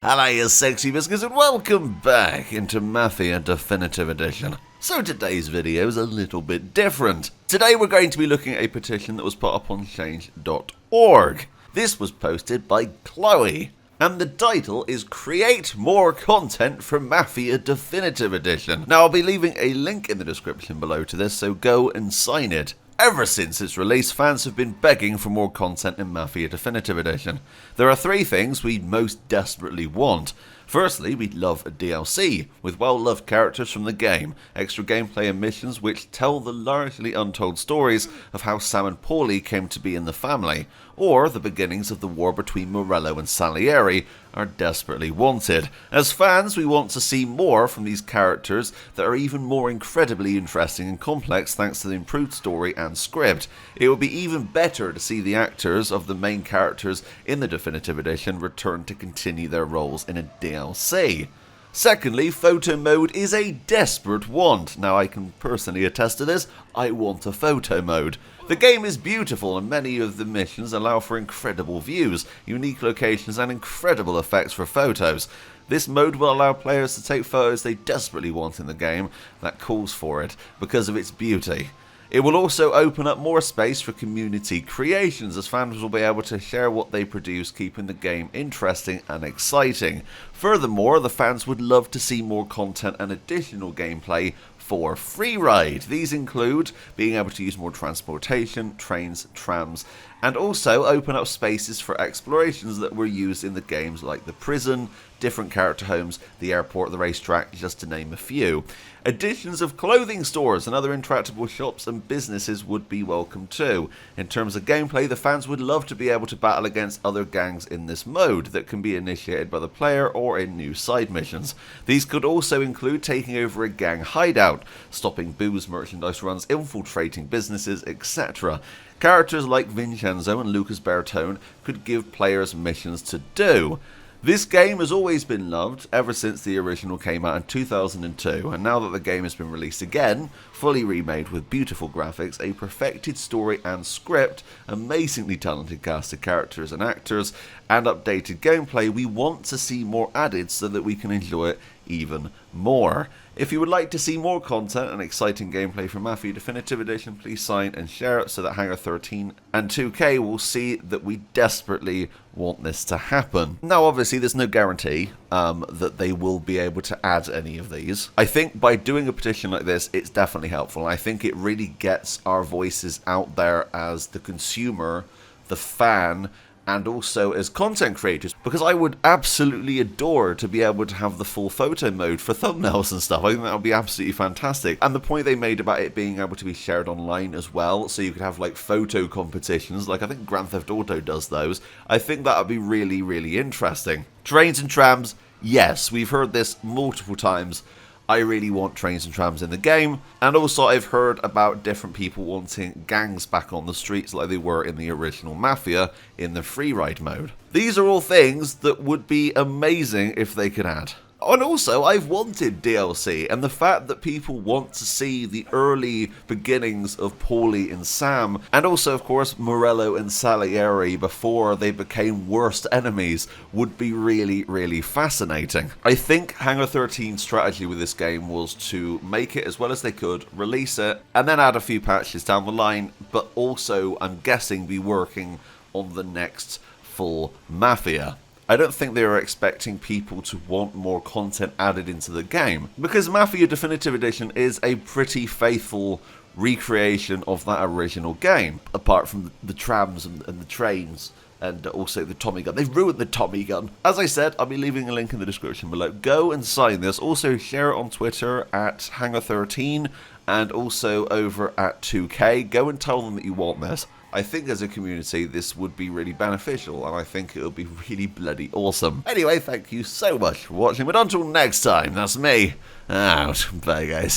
Hello you sexy biscuits and welcome back into Mafia Definitive Edition. So today's video is a little bit different. Today we're going to be looking at a petition that was put up on change.org. This was posted by Chloe, and the title is Create More Content for Mafia Definitive Edition. Now I'll be leaving a link in the description below to this, so go and sign it. Ever since its release, fans have been begging for more content in Mafia Definitive Edition. There are three things we most desperately want. Firstly, we'd love a DLC, with well-loved characters from the game, extra gameplay and missions which tell the largely untold stories of how Sam and Paulie came to be in the family, or the beginnings of the war between Morello and Salieri are desperately wanted. As fans, we want to see more from these characters that are even more incredibly interesting and complex thanks to the improved story and script. It would be even better to see the actors of the main characters in the Definitive Edition return to continue their roles in a DLC. Secondly, photo mode is a desperate want. Now I can personally attest to this, I want a photo mode. The game is beautiful and many of the missions allow for incredible views, unique locations and incredible effects for photos. This mode will allow players to take photos they desperately want in the game that calls for it because of its beauty. It will also open up more space for community creations, as fans will be able to share what they produce, keeping the game interesting and exciting. Furthermore, the fans would love to see more content and additional gameplay for Freeride. These include being able to use more transportation, trains, trams, and also open up spaces for explorations that were used in the games like the prison, different character homes, the airport, the racetrack, just to name a few. Additions of clothing stores and other interactable shops and businesses would be welcome too. In terms of gameplay, the fans would love to be able to battle against other gangs in this mode that can be initiated by the player or in new side missions. These could also include taking over a gang hideout, stopping booze merchandise runs, infiltrating businesses, etc. Characters like Vincenzo and Lucas Bertone could give players missions to do. This game has always been loved ever since the original came out in 2002, and now that the game has been released again, fully remade with beautiful graphics, a perfected story and script, amazingly talented cast of characters and actors, and updated gameplay, we want to see more added so that we can enjoy it even more. If you would like to see more content and exciting gameplay from Mafia Definitive Edition, please sign and share it so that Hangar 13 and 2K will see that we desperately want this to happen. Now obviously there's no guarantee that they will be able to add any of these. I think by doing a petition like this, it's definitely helpful. I think it really gets our voices out there as the consumer, the fan, and also as content creators, because I would absolutely adore to be able to have the full photo mode for thumbnails and stuff. I think that would be absolutely fantastic. And the point they made about it being able to be shared online as well, so you could have like photo competitions, like I think Grand Theft Auto does those, I think that would be really, really interesting. Trains and trams, yes, we've heard this multiple times. I really want trains and trams in the game, and also I've heard about different people wanting gangs back on the streets like they were in the original Mafia in the Freeride mode. These are all things that would be amazing if they could add. And also, I've wanted DLC, and the fact that people want to see the early beginnings of Paulie and Sam, and also, of course, Morello and Salieri before they became worst enemies, would be really, really fascinating. I think Hangar 13's strategy with this game was to make it as well as they could, release it, and then add a few patches down the line, but also, I'm guessing, be working on the next full Mafia. I don't think they were expecting people to want more content added into the game, because Mafia Definitive Edition is a pretty faithful recreation of that original game, apart from the trams and the trains and also the Tommy gun. They've ruined the Tommy gun. As I said, I'll be leaving a link in the description below. Go and sign this. Also share it on Twitter at Hangar13 and also over at 2K. Go and tell them that you want this. I think as a community this would be really beneficial, and I think it would be really bloody awesome. Anyway, thank you so much for watching, but until next time, that's me out. Bye guys.